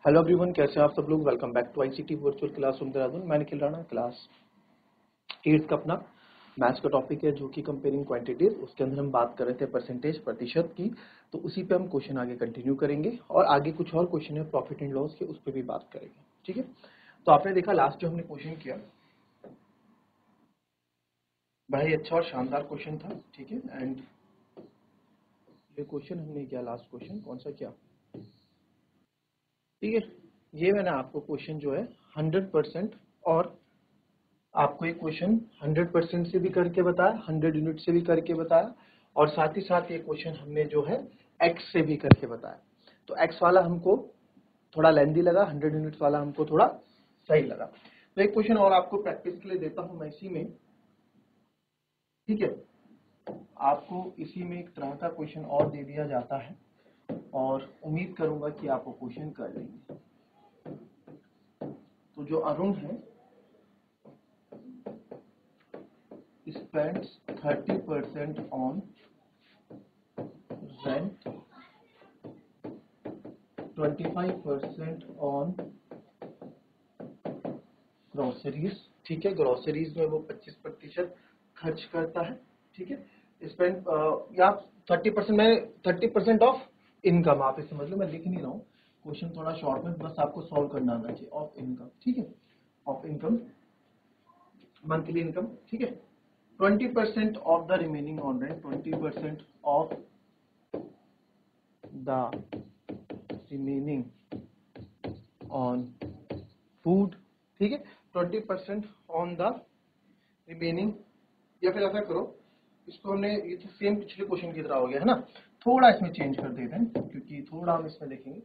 Hello everyone, कैसे हैं आप सब लोग। Welcome back to ICT virtual classroom Dehradun. मैं निखिल राणा, क्लास 8 का अपना मैथ्स का टॉपिक है जो कि कंपेयरिंग क्वांटिटीज। उसके अंदर हम बात कर रहे थे परसेंटेज, प्रतिशत की। तो उसी पे हम क्वेश्चन आगे कंटिन्यू करेंगे और आगे कुछ और क्वेश्चन है प्रॉफिट एंड लॉस के, उस पर भी बात करेंगे। ठीक है, तो आपने देखा लास्ट जो हमने क्वेश्चन किया बड़ा ही अच्छा और शानदार क्वेश्चन था। ठीक है, एंड ये क्वेश्चन हमने किया, लास्ट क्वेश्चन कौन सा किया, ठीक है, ये मैंने आपको क्वेश्चन जो है 100% और आपको एक क्वेश्चन 100% से भी करके बताया, 100 यूनिट से भी करके बताया, और साथ ही साथ ये क्वेश्चन हमने जो है एक्स से भी करके बताया। तो एक्स वाला हमको थोड़ा लेंदी लगा, 100 यूनिट्स वाला हमको थोड़ा सही लगा। तो एक क्वेश्चन और आपको प्रैक्टिस के लिए देता हूं मैं इसी में। ठीक है, आपको इसी में एक तरह का क्वेश्चन और दे दिया जाता है और उम्मीद करूंगा कि आप वो क्वेश्चन कर लेंगे। तो जो अरुण है spends 30% on rent, 25% on groceries. ठीक है, ग्रोसरीज में वो 25% खर्च करता है। ठीक है, स्पेंड या 30%, मैं 30% ऑफ इनकम, आप इसे समझ लो, मैं लिख नहीं रहा हूँ, क्वेश्चन थोड़ा शॉर्ट में, बस आपको सॉल्व करना आना चाहिए। ऑफ इनकम, ठीक है, ऑफ इनकम, मंथली इनकम। ठीक है, 20% of the remaining on rent, 20% of the remaining on food. ठीक है, 20% ऑन द रिमेनिंग, या फिर ऐसा करो, इसको हमने, ये तो सेम पिछले क्वेश्चन की तरह हो गया है ना, थोड़ा इसमें चेंज कर देते हैं क्योंकि थोड़ा हम इसमें देखेंगे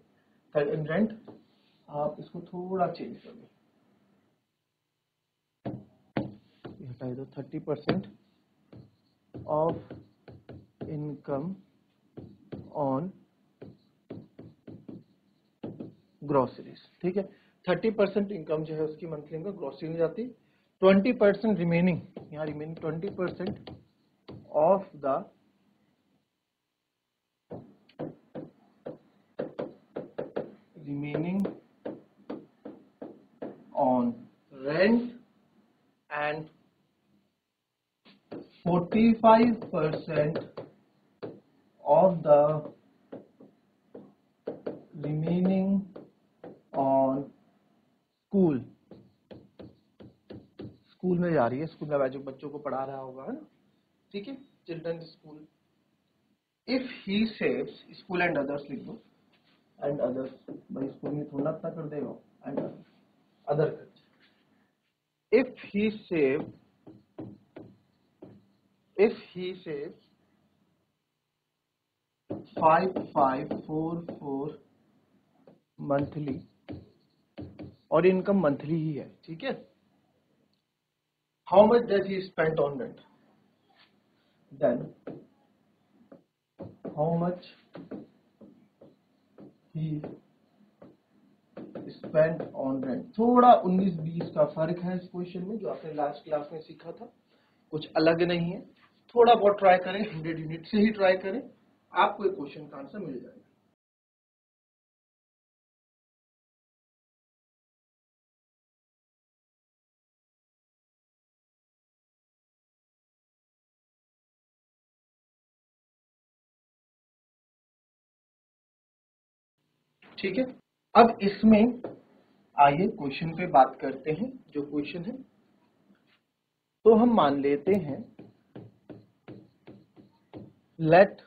रेंट, आप इसको थोड़ा चेंज कर दो, हटाई दो, 30% ऑफ इनकम ऑन ग्रोसरीज। ठीक है, 30% इनकम जो है उसकी मंथली इनकम ग्रोसरी में जाती, 20% रिमेनिंग, यहाँ remaining 20% of the remaining on rent and 45% of the remaining on school. School में जा रही है, स्कूल में जो बच्चों को पढ़ा रहा होगा, है ना। ठीक है, children school. If he saves, school and others लिख दो, एंड अदर्स, भाई स्कूल में थोड़ा इतना कर देगा, एंड अदर खर्च। If he save, if he saves 5544 monthly, और इनकम मंथली ही है। ठीक है, how much does he spend on rent, then how much he spend on rent. थोड़ा 19-20 का फर्क है इस क्वेश्चन में, जो आपने लास्ट क्लास में सीखा था, कुछ अलग नहीं है। थोड़ा बहुत ट्राई करें, 100 यूनिट से ही ट्राई करें, आपको एक क्वेश्चन का आंसर मिल जाएगा। ठीक है, अब इसमें आइए क्वेश्चन पे बात करते हैं। जो क्वेश्चन है, तो हम मान लेते हैं, let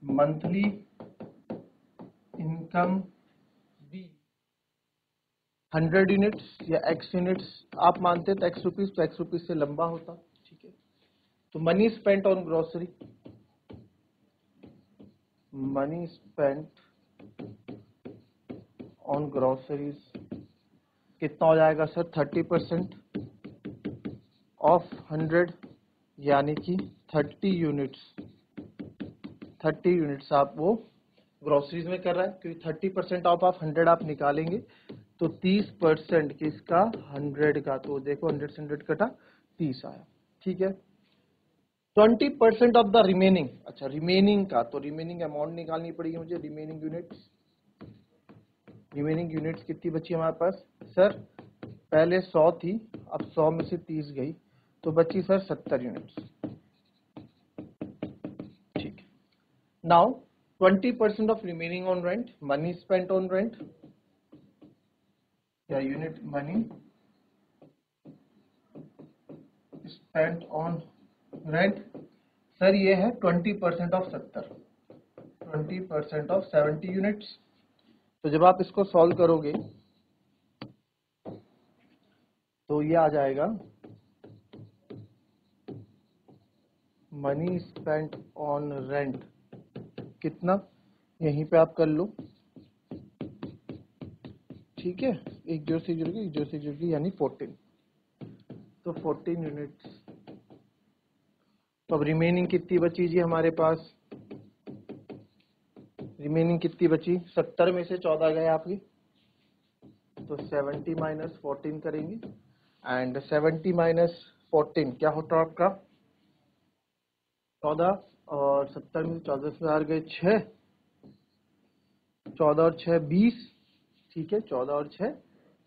monthly income be 100 units या x यूनिट्स। आप मानते तो x रुपीज, तो x रुपीज से लंबा होता। ठीक है, तो money spent on grocery, money spent on groceries कितना हो जाएगा सर, 30% ऑफ 100, यानी कि 30 यूनिट्स। 30 यूनिट्स आप वो ग्रोसरीज में कर रहा है, क्योंकि 30% ऑफ आप 100 आप निकालेंगे तो 30% किसका, 100 का। तो देखो 100 से 100 कटा, 30 आया। ठीक है, 20% ऑफ द रिमेनिंग, अच्छा रिमेनिंग का, तो रिमेनिंग अमाउंट निकालनी पड़ेगी मुझे, रिमेनिंग यूनिट्स कितनी बची हमारे पास सर, पहले 100 थी, अब 100 में से 30 गई, तो बची सर 70 यूनिट्स। ठीक है, now 20% of remaining on rent, money spent on rent या unit money spent on rent, sir ये है 20% ऑफ 70, 20% ऑफ 70 यूनिट्स। तो जब आप इसको सॉल्व करोगे तो ये आ जाएगा मनी स्पेंट ऑन रेंट कितना, यहीं पे आप कर लो, ठीक है, 10 यानी 14, तो 14 यूनिट्स। तो अब रिमेनिंग कितनी बची जी हमारे पास, रिमेनिंग कितनी बची, 70 में से 14 गए आपकी, तो 70 माइनस 14 करेंगे, एंड 70 माइनस 14 क्या होता है आपका 14, और 70 में 14 से बाहर गए 6, 14 और 6 20, ठीक है, 14 और 6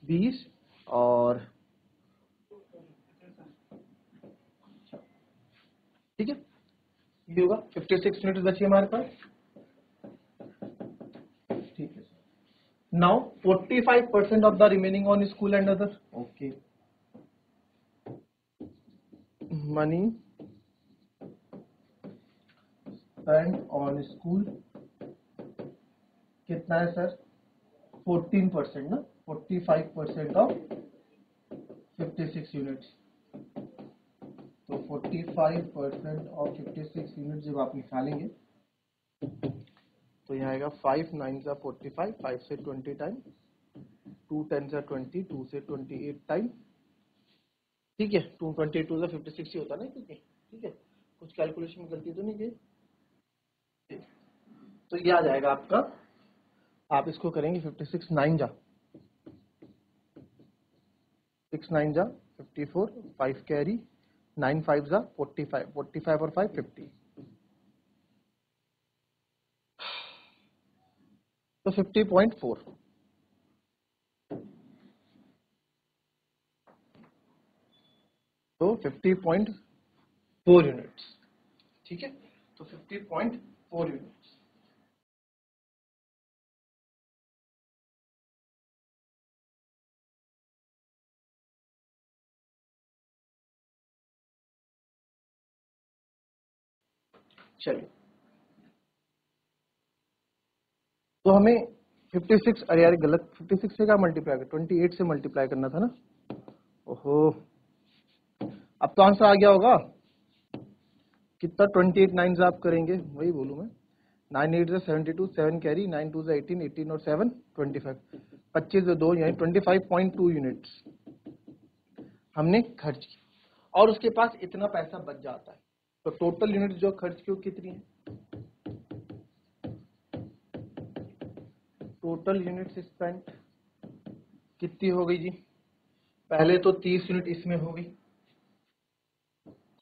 20, और ठीक है ये होगा 56 यूनिट बची हमारे पास, ठीक है। Now 45% of the remaining on school and other, okay, money spend on school कितना है सर 14% ना, 45% ऑफ 56 यूनिट्स, तो 45% ऑफ 56 यूनिट जब आप निकालेंगे तो यह आएगा 5 9 सा 45, 5 से 20 टाइम, 2 10 सा 20, 2 से 28 टाइम, ठीक है, 222 से 56 ही होता ना क्योंकि, ठीक है, कुछ कैलकुलेशन में गलती तो नहीं की, तो ये आ जाएगा आपका, आप इसको करेंगे 56 9 जा 6 9 जा 54, 5 कैरी, 9 5 जा 45, 45 और 5 50, तो 50.4, तो 50.4 यूनिट्स, ठीक है, तो 50.4 यूनिट्स। चलिए, तो हमें 56, अरे यार गलत, 56 से क्या मल्टीप्लाई कर, 28 से मल्टीप्लाई करना था ना, ओहो, अब तो आंसर आ गया होगा कितना, 28 9 से आप करेंगे, वही बोलूं मैं, 9 8 से 72, 7 कैरी, 9 2 से 18, 18 और 7 25, 25 से 2 यानी 25.2 यूनिट्स हमने खर्च की, और उसके पास इतना पैसा बच जाता है, तो टोटल यूनिट जो खर्च की वो कितनी है, टोटल यूनिट्स स्पेंट कितनी हो गई जी, पहले तो 30 यूनिट इसमें हो गई,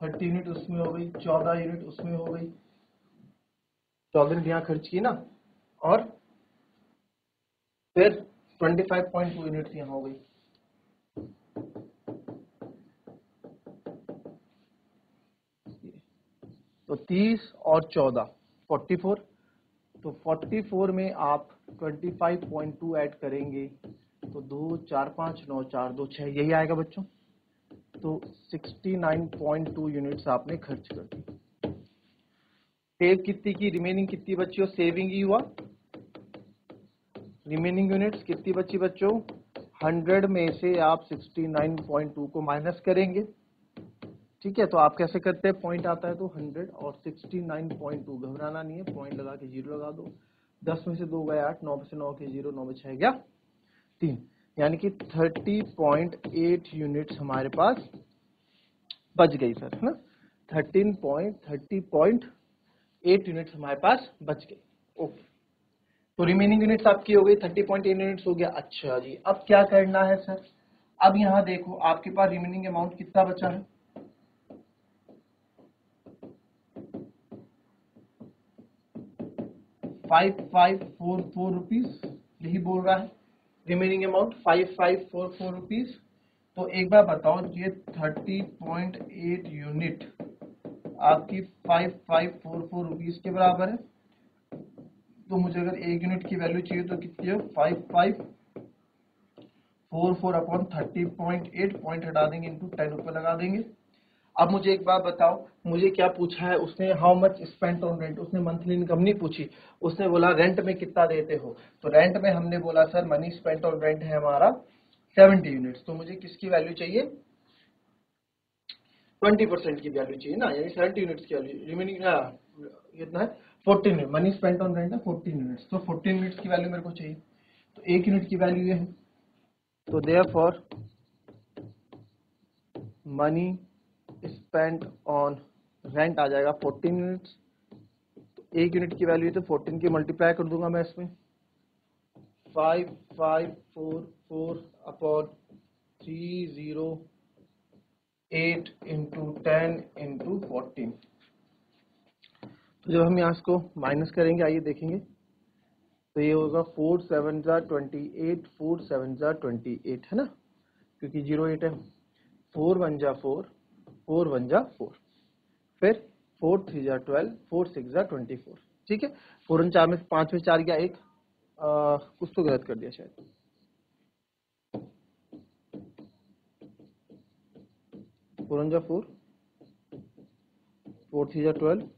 30 यूनिट उसमें हो गई, 14 यूनिट उसमें हो गई, 14 यूनिट यहाँ खर्च की ना, और फिर 25.2 यूनिट यहाँ हो गई, तो 30 और 14 44, तो 44 में आप 25.2 ऐड करेंगे तो 2 4 5 9 4 2 6 यही आएगा बच्चों, तो 69.2 यूनिट्स आपने खर्च कर दी। सेव कितनी की, रिमेनिंग कितनी बची, और सेविंग ही हुआ, रिमेनिंग यूनिट्स कितनी बची बच्चों, 100 में से आप 69.2 को माइनस करेंगे, ठीक है, तो आप कैसे करते हैं, पॉइंट आता है तो 100 और 69.2, घबराना नहीं है, पॉइंट लगा के 0 लगा दो, 10 में से 2 गया 8, 9 में से 9 के 0, 9 में 6 गया 3, यानी कि 30.8 यूनिट्स हमारे पास बच गई सर, है ना, 30.8 यूनिट्स हमारे पास बच गई, ओके, तो रिमेनिंग यूनिट्स आपकी हो गई 30.8 यूनिट्स हो गया। अच्छा जी, अब क्या करना है सर, अब यहाँ देखो आपके पास रिमेनिंग अमाउंट कितना बचा है, 5544 रुपीज, यही बोल रहा है रिमेनिंग अमाउंट 5544 रुपीज। तो एक बार बताओ, ये 30.8 यूनिट आपकी 5544 रुपीज के बराबर है। तो मुझे अगर एक यूनिट की वैल्यू चाहिए तो कितनी है, 5544 अपॉन 30.8, पॉइंट हटा देंगे, इंटू 10 रुपए लगा देंगे। अब मुझे एक बात बताओ, मुझे क्या पूछा है उसने, how much spent on rent, उसने मंथली इनकम नहीं पूछी, उसने बोला रेंट में कितना देते हो। तो रेंट में हमने बोला sir money spent on rent है हमारा 70 यूनिट्स, तो मुझे किसकी वैल्यू चाहिए, 20% की वैल्यू चाहिए ना, यानी 70 यूनिट्स की वैल्यू, रिमेनिंग कितना है 14 unit, money spent on rent है 14 यूनिट्स, तो 14 यूनिट्स की वैल्यू मेरे को चाहिए। तो एक यूनिट की वैल्यू ये है, तो therefore money spent on rent आ जाएगा 14 यूनिट्स। एक यूनिट की वैल्यू है तो 14 की मल्टीप्लाई कर दूंगा मैं इसमें, 5544 अपॉन 308 इंटू 10 इंटू 14। तो जब हम यहाँ इसको माइनस करेंगे, आइए देखेंगे, तो ये होगा 4 7 जा 28, 4 7 जा 28 है ना, क्योंकि 08 है, 4 1 जा 4, 4 1 जा 4, फिर 4 3 जा 12, 4 6 जा 24, ठीक है। 4 4 में 5 में 4 गया, एक कुछ तो गलत कर दिया शायद, 4 1 जा 4, 4 3 जा 12,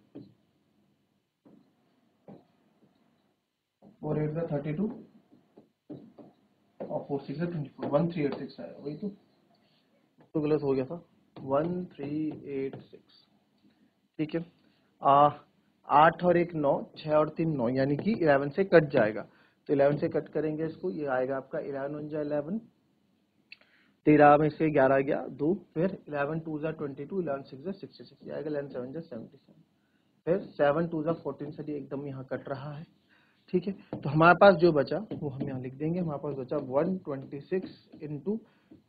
4 8 जा 32 और 4 6 जा 24, 1386 आया, वही तो गलत हो गया था, 1386, ठीक है। 8 और 1 9, 6 और 3 9, यानी कि 11 से कट जाएगा, तो 11 से कट करेंगे इसको, ये आएगा आपका 11 1 जा 11, 13 में से 11 गया 2, फिर 11 2 जा 22, 11 6 जा 66, ये आएगा 11 7 जा 77, फिर 7 2 जा 14 से ये एकदम यहाँ कट रहा है, ठीक है। तो हमारे पास जो बचा वो हम यहाँ लिख देंगे, हमारे पास बचा 126 इंटू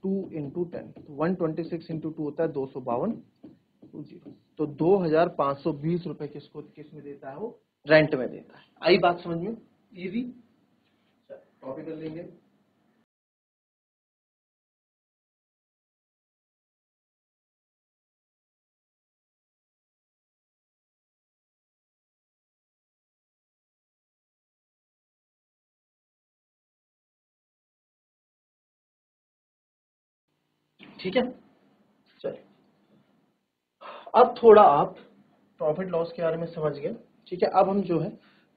2 इंटू 10, तो 126 इंटू 2 होता है 252, तो 2520 रुपए किसको किस में देता है, वो रेंट में देता है। आई बात समझ में, इजी, कॉपी कर लेंगे। ठीक है, चलिए अब थोड़ा आप प्रॉफिट लॉस के बारे में समझ गए, ठीक है। अब हम जो है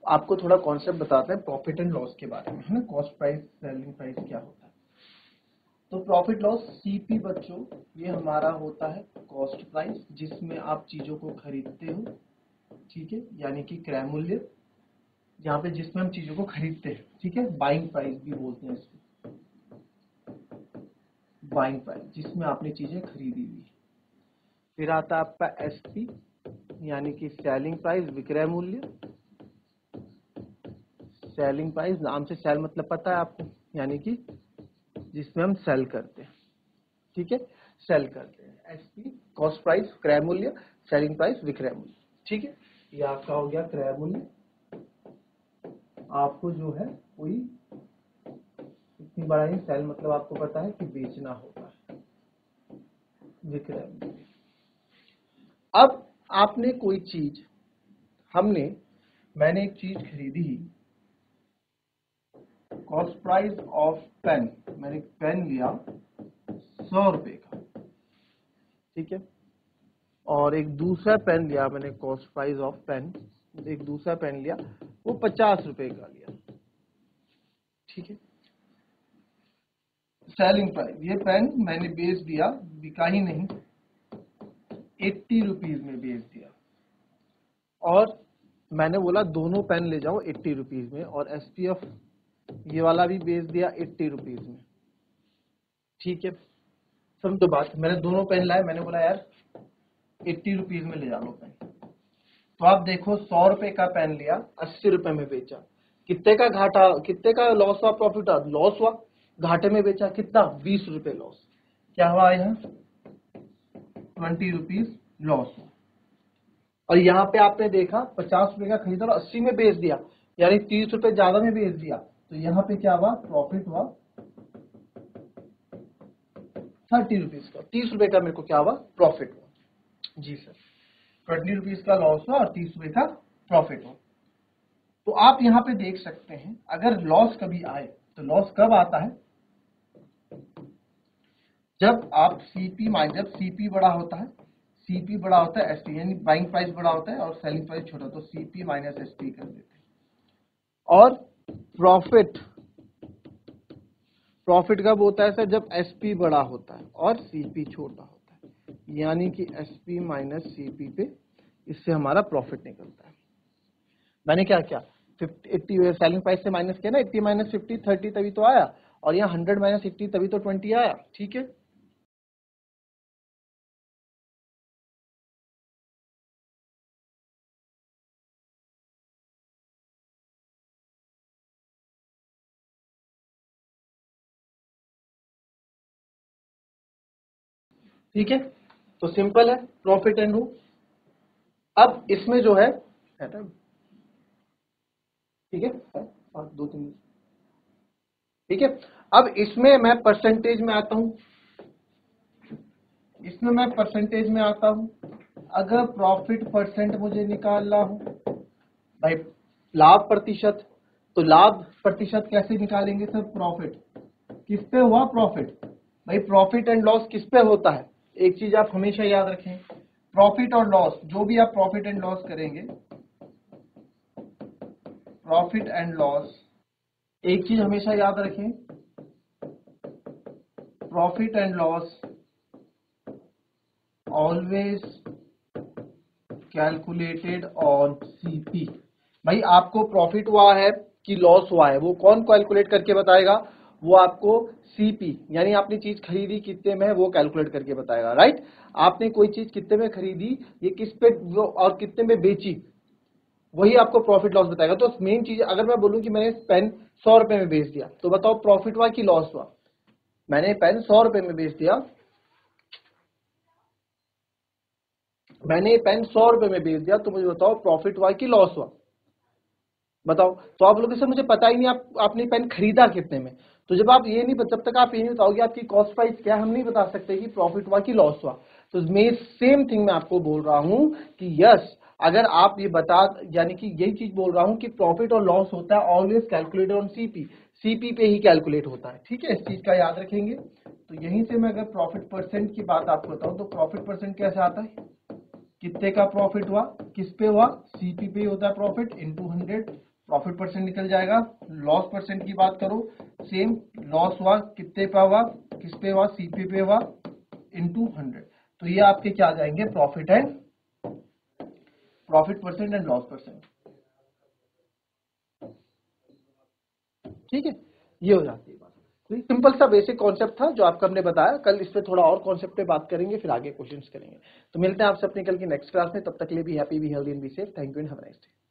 आपको थोड़ा कॉन्सेप्ट बताते हैं प्रॉफिट एंड लॉस के बारे में, है ना, कॉस्ट प्राइस सेलिंग प्राइस क्या होता है। तो प्रॉफिट लॉस सीपी बच्चों, ये हमारा होता है कॉस्ट प्राइस, जिसमें आप चीजों को खरीदते हो, ठीक है, यानी कि क्रय मूल्य, यहाँ पे जिसमें हम चीजों को खरीदते हैं, ठीक है, बाइंग प्राइस भी बोलते हैं इसको, बाइंग प्राइस जिसमें आपने चीजें खरीदी हुई। फिर आता है आपका एसपी, यानी कि सेलिंग प्राइस, विक्रय मूल्य, सेलिंग प्राइस, नाम से सेल मतलब पता है आपको, यानी कि जिसमें हम सेल करते हैं, ठीक है, सेल करते हैं। एसपी कॉस्ट प्राइस, क्रय मूल्य, सेलिंग प्राइस, विक्रय मूल्य, ठीक है। ये आपका हो गया क्रय मूल्य। आपको जो है कोई इतनी बड़ा ही सेल मतलब आपको पता है कि बेचना होगा, विक्रय मूल्य। अब आपने कोई चीज, मैंने एक चीज खरीदी, कॉस्ट प्राइस ऑफ पेन, मैंने एक पेन लिया 100 रुपए का, ठीक है, और एक दूसरा पेन लिया मैंने, कॉस्ट प्राइस ऑफ पेन, एक दूसरा पेन लिया वो 50 रुपए का लिया, ठीक है। सेलिंग प्राइस, ये पेन मैंने बेच दिया, बिका ही नहीं, 80 रुपीज में बेच दिया, और मैंने बोला दोनों पेन ले जाओ 80 रुपीज में, और एसपीएफ ये वाला भी बेच दिया 80 रुपीज में, ठीक है। समझो बात, मैंने दोनों पेन लाए, मैंने बोला यार 80 रुपीज में ले जा लो पेन, तो आप देखो 100 रुपए का पेन लिया, 80 रुपए में बेचा, कितने का घाटा, कितने का लॉस हुआ, प्रॉफिट हुआ, लॉस हुआ, घाटे में बेचा कितना, 20 रुपए लॉस, क्या हुआ यहाँ 20 रुपीज लॉस हुआ। और यहाँ पे आपने देखा 50 रुपए का खरीदा और 80 में बेच दिया, यानी 30 रुपए ज्यादा में बेच दिया तो यहाँ पे क्या हुआ, प्रॉफिट हुआ 30 रुपीज का, 30 रुपए का मेरे को क्या हुआ, प्रॉफिट हुआ। जी सर, 20 रुपीज का लॉस हुआ और 30 रुपए का प्रॉफिट हुआ। तो आप यहाँ पे देख सकते हैं अगर लॉस कभी आए तो लॉस कब आता है, जब आप जब सीपी बड़ा होता है, सीपी बड़ा होता है एसपी, यानी बाइंग प्राइस बड़ा होता है और सेलिंग प्राइस छोटा, तो सीपी माइनस एसपी कर देते हैं। और प्रॉफिट कब होता है सर, जब एसपी बड़ा होता है और सीपी छोटा होता है, यानी कि एसपी माइनस सीपी पे इससे हमारा प्रॉफिट निकलता है। मैंने क्या किया, 80 सेलिंग प्राइस से माइनस किया ना, 80 माइनस 50 30 तभी तो आया, और यहाँ 100 माइनस 80 तभी तो 20 आया। ठीक है, ठीक है, तो सिंपल है प्रॉफिट एंड रूल। अब इसमें जो है ठीक है, और 2-3, ठीक है। अब इसमें मैं परसेंटेज में आता हूं, अगर प्रॉफिट परसेंट मुझे निकालना हो भाई, लाभ प्रतिशत, तो लाभ प्रतिशत कैसे निकालेंगे सर, प्रॉफिट किस पे हुआ, प्रॉफिट भाई, प्रॉफिट एंड लॉस किस पे होता है, एक चीज आप हमेशा याद रखें, प्रॉफिट और लॉस, जो भी आप प्रॉफिट एंड लॉस करेंगे, प्रॉफिट एंड लॉस, एक चीज हमेशा याद रखें, profit and loss always calculated on CP. भाई आपको प्रॉफिट हुआ है कि लॉस हुआ है, वो कौन कैलकुलेट करके बताएगा, वो आपको सीपी, यानी आपने चीज खरीदी कितने में वो कैलकुलेट करके बताएगा, राइट। आपने कोई चीज कितने में खरीदी, ये किस पे और कितने में बेची, वही आपको प्रॉफिट लॉस बताएगा। तो मेन चीज, अगर मैं बोलूं कि मैंने पेन 100 रुपए में बेच दिया, तो बताओ प्रॉफिट हुआ कि लॉस हुआ, मैंने पेन 100 रुपए में बेच दिया, तो मुझे बताओ प्रॉफिट हुआ कि लॉस हुआ, बताओ। तो आप लोग सर मुझे पता ही नहीं आपने पेन खरीदा कितने में, तो जब आप ये नहीं, जब तक आप ये नहीं बताओगे आपकी कॉस्ट प्राइस क्या, हम नहीं बता सकते कि प्रॉफिट हुआ कि लॉस हुआ। तो मैं सेम थिंग मैं आपको बोल रहा हूं कि यस, अगर आप ये बता, यानी कि यही चीज बोल रहा हूं कि प्रॉफिट और लॉस होता है always calculated on CP, CP पे ही कैलकुलेट होता है। ठीक है, इस चीज का याद रखेंगे। तो यहीं से मैं अगर प्रॉफिट परसेंट की बात आपको बताऊं, तो प्रॉफिट परसेंट कैसे आता है, कितने का प्रॉफिट हुआ, किस पे हुआ, सीपी पे होता है प्रॉफिट, इनटू 100 प्रॉफिट परसेंट निकल जाएगा। लॉस परसेंट की बात करो, सेम, लॉस हुआ कितने पे हुआ, किस पे हुआ, सीपी पे हुआ, इनटू 100। तो ये आपके क्या आ जाएंगे, profit percent and loss percent. ठीक है, ये हो जाती है बात। तो सिंपल सा बेसिक कॉन्सेप्ट था जो आपको हमने बताया, कल इस पे थोड़ा और कॉन्सेप्ट पे बात करेंगे, फिर आगे क्वेश्चंस करेंगे। तो मिलते हैं आपसे अपने कल की नेक्स्ट क्लास में, तब तक के लिए भी happy, be healthy and be safe. Thank you and have a nice day.